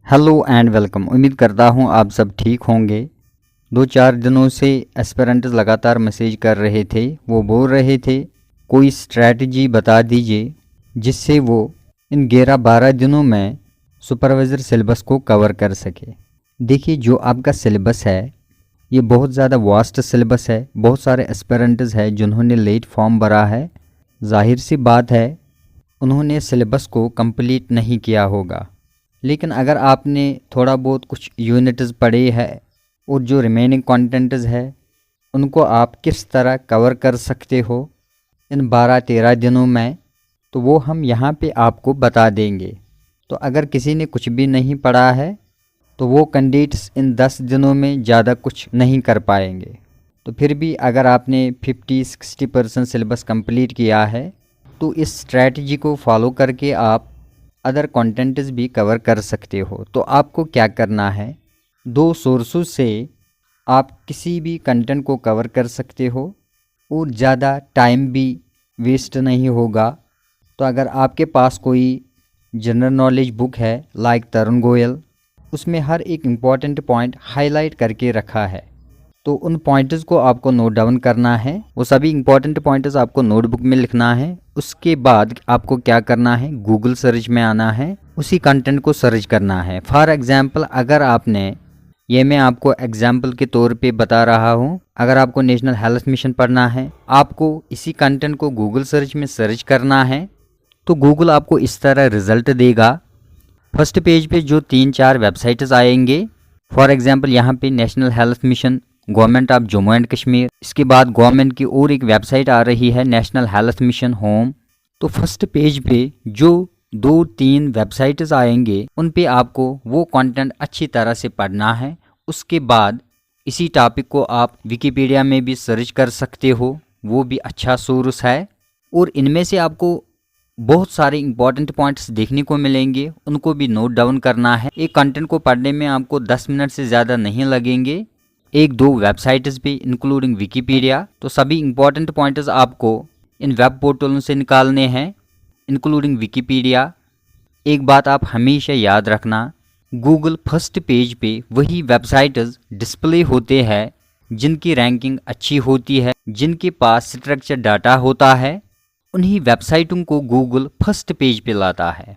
Hello and welcome. उम्मीद करता हूँ आप सब ठीक होंगे। 2-4 दिनों से एस्पिरेंट्स लगातार मैसेज कर रहे थे। वो बोल रहे थे कोई स्ट्रैटेजी बता दीजिए जिससे वो इन 11-12 दिनों में सुपरवाइज़र सिलेबस को कवर कर सके। देखिए, जो आपका सिलेबस है ये बहुत ज़्यादा वास्ट सिलेबस है। बहुत सारे एस्पिरेंट्स हैं जिन्होंने लेट फॉर्म भरा है। जाहिर सी बात है उन्होंने सिलेबस को कंप्लीट नहीं किया होगा, लेकिन अगर आपने थोड़ा बहुत कुछ यूनिट्स पढ़े हैं और जो रिमेनिंग कंटेंट्स है उनको आप किस तरह कवर कर सकते हो इन 12-13 दिनों में, तो वो हम यहाँ पे आपको बता देंगे। तो अगर किसी ने कुछ भी नहीं पढ़ा है तो वो कैंडिडेट्स इन 10 दिनों में ज़्यादा कुछ नहीं कर पाएंगे। तो फिर भी अगर आपने 50-60% सिलेबस कंप्लीट किया है तो इस स्ट्रैटेजी को फॉलो करके आप अदर कंटेंट्स भी कवर कर सकते हो। तो आपको क्या करना है, 2 सोर्सों से आप किसी भी कंटेंट को कवर कर सकते हो और ज़्यादा टाइम भी वेस्ट नहीं होगा। तो अगर आपके पास कोई जनरल नॉलेज बुक है लाइक तरुण गोयल, उसमें हर एक इम्पॉर्टेंट पॉइंट हाईलाइट करके रखा है, तो उन पॉइंट्स को आपको नोट डाउन करना है। वो सभी इंपॉर्टेंट पॉइंट्स आपको नोटबुक में लिखना है। उसके बाद आपको क्या करना है, गूगल सर्च में आना है, उसी कंटेंट को सर्च करना है। फॉर एग्जांपल अगर आपने, ये मैं आपको एग्जांपल के तौर पे बता रहा हूँ, अगर आपको नेशनल हेल्थ मिशन पढ़ना है, आपको इसी कंटेंट को गूगल सर्च में सर्च करना है, तो गूगल आपको इस तरह रिजल्ट देगा। फर्स्ट पेज पे जो 3-4 वेबसाइट्स आएंगे, फॉर एग्जांपल यहाँ पे national health mission government of Jammu and Kashmir, इसके बाद गवर्नमेंट की और एक वेबसाइट आ रही है नेशनल हेल्थ मिशन होम। तो फर्स्ट पेज पे जो 2-3 वेबसाइट्स आएंगे उन पे आपको वो कंटेंट अच्छी तरह से पढ़ना है। उसके बाद इसी टॉपिक को आप विकिपीडिया में भी सर्च कर सकते हो, वो भी अच्छा सोर्स है। और इनमें से आपको बहुत सारे इंपॉर्टेंट पॉइंट्स देखने को मिलेंगे, उनको भी नोट डाउन करना है। एक कंटेंट को पढ़ने में आपको 10 मिनट से ज़्यादा नहीं लगेंगे। 1-2 वेबसाइट्स भी इंक्लूडिंग विकिपीडिया, तो सभी इंपॉर्टेंट पॉइंट्स आपको इन वेब पोर्टलों से निकालने हैं इंक्लूडिंग विकिपीडिया। एक बात आप हमेशा याद रखना, गूगल फर्स्ट पेज पे वही वेबसाइट्स डिस्प्ले होते हैं जिनकी रैंकिंग अच्छी होती है, जिनके पास स्ट्रक्चर डाटा होता है, उन्हीं वेबसाइटों को गूगल फर्स्ट पेज पे लाता है।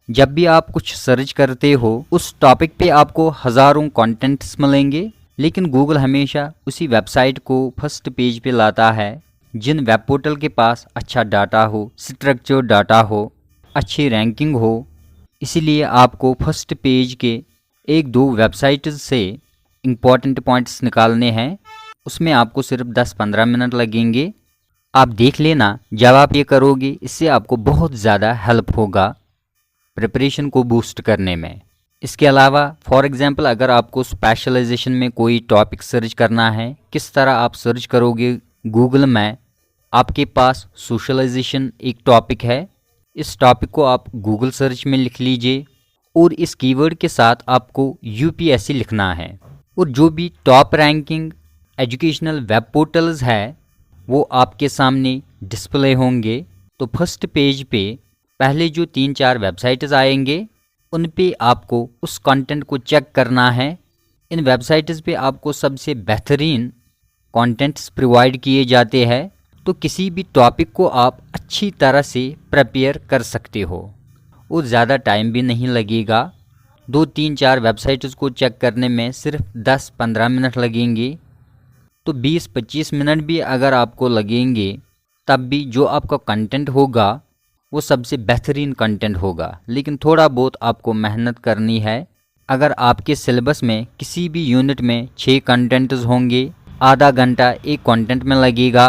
जब भी आप कुछ सर्च करते हो उस टॉपिक पे आपको हज़ारों कंटेंट्स मिलेंगे, लेकिन गूगल हमेशा उसी वेबसाइट को फर्स्ट पेज पे लाता है जिन वेब पोर्टल के पास अच्छा डाटा हो, स्ट्रक्चर डाटा हो, अच्छी रैंकिंग हो। इसीलिए आपको फर्स्ट पेज के 1-2 वेबसाइट से इम्पॉर्टेंट पॉइंट्स निकालने हैं। उसमें आपको सिर्फ 10-15 मिनट लगेंगे। आप देख लेना, जब आप ये करोगे इससे आपको बहुत ज़्यादा हेल्प होगा प्रिपरेशन को बूस्ट करने में। इसके अलावा फॉर एग्जांपल अगर आपको स्पेशलाइजेशन में कोई टॉपिक सर्च करना है, किस तरह आप सर्च करोगे गूगल में। आपके पास सोशलाइजेशन एक टॉपिक है, इस टॉपिक को आप गूगल सर्च में लिख लीजिए और इस कीवर्ड के साथ आपको यूपीएससी लिखना है। और जो भी top ranking educational web portals है वो आपके सामने डिस्प्ले होंगे। तो फर्स्ट पेज पे पहले जो 3-4 वेबसाइट्स आएंगे उन पे आपको उस कंटेंट को चेक करना है। इन वेबसाइट्स पे आपको सबसे बेहतरीन कंटेंट्स प्रोवाइड किए जाते हैं, तो किसी भी टॉपिक को आप अच्छी तरह से प्रिपेयर कर सकते हो और ज़्यादा टाइम भी नहीं लगेगा। 2-3-4 वेबसाइट्स को चेक करने में सिर्फ 10-15 मिनट लगेंगे। तो 20-25 मिनट भी अगर आपको लगेंगे तब भी जो आपका कंटेंट होगा वो सबसे बेहतरीन कंटेंट होगा, लेकिन थोड़ा बहुत आपको मेहनत करनी है। अगर आपके सिलेबस में किसी भी यूनिट में 6 कंटेंट्स होंगे, आधा घंटा एक कंटेंट में लगेगा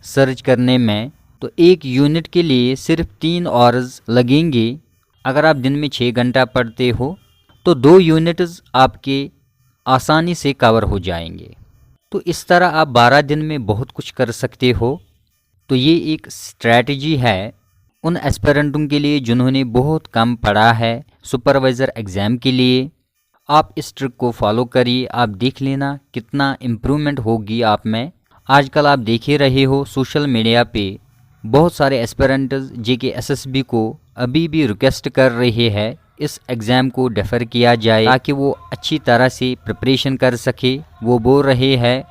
सर्च करने में, तो एक यूनिट के लिए सिर्फ 3 आवर्स लगेंगे। अगर आप दिन में 6 घंटा पढ़ते हो तो 2 यूनिट्स आपके आसानी से कवर हो जाएंगे। तो इस तरह आप 12 दिन में बहुत कुछ कर सकते हो। तो ये एक स्ट्रैटेजी है उन एस्पिरेंटों के लिए जिन्होंने बहुत कम पढ़ा है सुपरवाइज़र एग्ज़ाम के लिए। आप इस ट्रिक को फॉलो करिए, आप देख लेना कितना इम्प्रूवमेंट होगी आप में। आजकल आप देख ही रहे हो सोशल मीडिया पे बहुत सारे एस्पिरेंट्स जेके एसएसबी को अभी भी रिक्वेस्ट कर रहे हैं इस एग्ज़ाम को डेफर किया जाए ताकि वो अच्छी तरह से प्रिपरेशन कर सके। वो बोल रहे हैं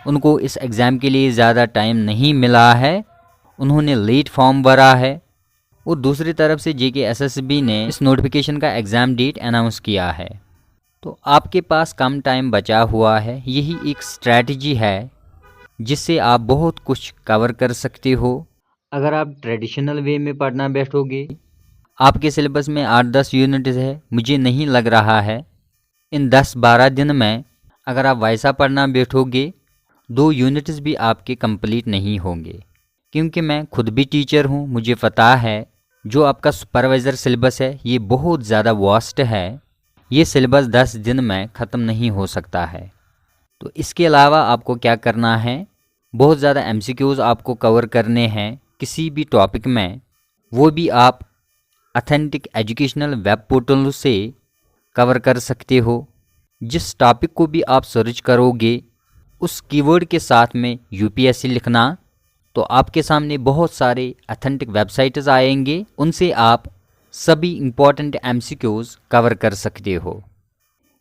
उनको इस एग्ज़ाम के लिए ज़्यादा टाइम नहीं मिला है, उन्होंने लेट फॉर्म भरा है। और दूसरी तरफ से JKSSB ने इस नोटिफिकेशन का एग्ज़ाम डेट अनाउंस किया है। तो आपके पास कम टाइम बचा हुआ है। यही एक स्ट्रैटेजी है जिससे आप बहुत कुछ कवर कर सकते हो। अगर आप ट्रेडिशनल वे में पढ़ना बैठोगे, आपके सिलेबस में 8-10 यूनिट है, मुझे नहीं लग रहा है इन 10-12 दिन में अगर आप वैसा पढ़ना बैठोगे 2 यूनिट्स भी आपके कंप्लीट नहीं होंगे। क्योंकि मैं खुद भी टीचर हूँ, मुझे पता है जो आपका सुपरवाइज़र सिलेबस है ये बहुत ज़्यादा वास्ट है। ये सिलेबस 10 दिन में ख़त्म नहीं हो सकता है। तो इसके अलावा आपको क्या करना है, बहुत ज़्यादा MCQs आपको कवर करने हैं किसी भी टॉपिक में, वो भी आप ऑथेंटिक एजुकेशनल वेब पोर्टल से कवर कर सकते हो। जिस टॉपिक को भी आप सर्च करोगे उस कीवर्ड के साथ में UPSC लिखना, तो आपके सामने बहुत सारे ऑथेंटिक वेबसाइट्स आएंगे, उनसे आप सभी इम्पॉर्टेंट MCQs कवर कर सकते हो।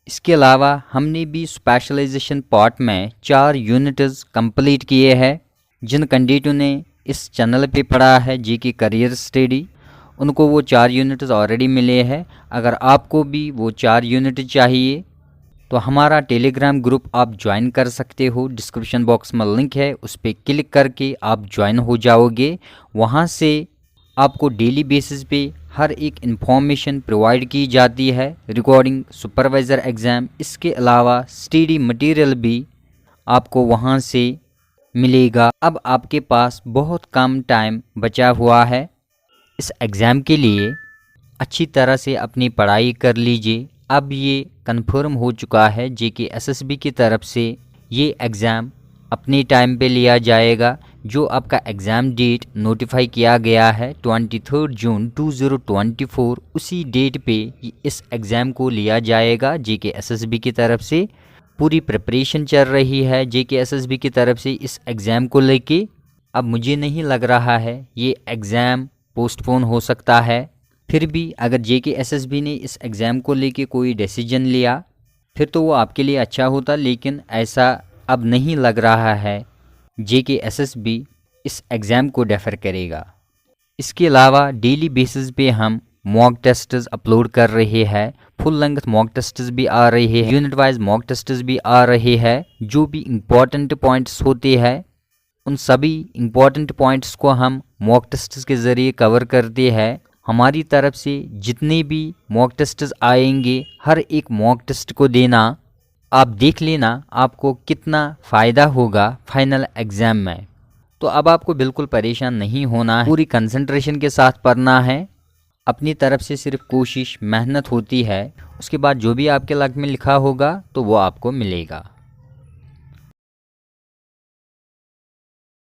इसके अलावा हमने भी स्पेशलाइजेशन पार्ट में 4 यूनिट्स कंप्लीट किए हैं। जिन कैंडिडेटों ने इस चैनल पे पढ़ा है GK करियर स्टडी, उनको वो 4 यूनिट्स ऑलरेडी मिले हैं। अगर आपको भी वो 4 यूनिट चाहिए तो हमारा टेलीग्राम ग्रुप आप ज्वाइन कर सकते हो। डिस्क्रिप्शन बॉक्स में लिंक है, उस पर क्लिक करके आप ज्वाइन हो जाओगे। वहाँ से आपको डेली बेसिस पे हर एक इन्फॉर्मेशन प्रोवाइड की जाती है रिगार्डिंग सुपरवाइज़र एग्ज़ाम। इसके अलावा स्टडी मटेरियल भी आपको वहाँ से मिलेगा। अब आपके पास बहुत कम टाइम बचा हुआ है इस एग्ज़ाम के लिए, अच्छी तरह से अपनी पढ़ाई कर लीजिए। अब ये कंफर्म हो चुका है JKSSB की तरफ से ये एग्ज़ाम अपने टाइम पे लिया जाएगा। जो आपका एग्ज़ाम डेट नोटिफाई किया गया है 23 जून 2024, उसी डेट पे इस एग्ज़ाम को लिया जाएगा JKSSB की तरफ से। पूरी प्रिपरेशन चल रही है JKSSB की तरफ से इस एग्ज़ाम को लेके। अब मुझे नहीं लग रहा है ये एग्ज़ाम पोस्टपोन हो सकता है। फिर भी अगर JKSSB ने इस एग्ज़ाम को लेके कोई डिसीजन लिया फिर तो वो आपके लिए अच्छा होता, लेकिन ऐसा अब नहीं लग रहा है JKSSB इस एग्ज़ाम को डेफर करेगा। इसके अलावा डेली बेसिस पे हम मॉक टेस्ट्स अपलोड कर रहे हैं, फुल लेंथ मॉक टेस्ट्स भी आ रहे हैं, यूनिट वाइज मॉक टेस्ट्स भी आ रहे हैं। जो भी इम्पॉर्टेंट पॉइंट्स होते हैं उन सभी इम्पॉर्टेंट पॉइंट्स को हम मॉक टेस्ट्स के ज़रिए कवर करते हैं। हमारी तरफ से जितने भी मॉक टेस्ट्स आएंगे हर एक मॉक टेस्ट को देना, आप देख लेना आपको कितना फ़ायदा होगा फाइनल एग्ज़ाम में। तो अब आपको बिल्कुल परेशान नहीं होना है, पूरी कंसंट्रेशन के साथ पढ़ना है। अपनी तरफ से सिर्फ कोशिश मेहनत होती है, उसके बाद जो भी आपके लक में लिखा होगा तो वो आपको मिलेगा।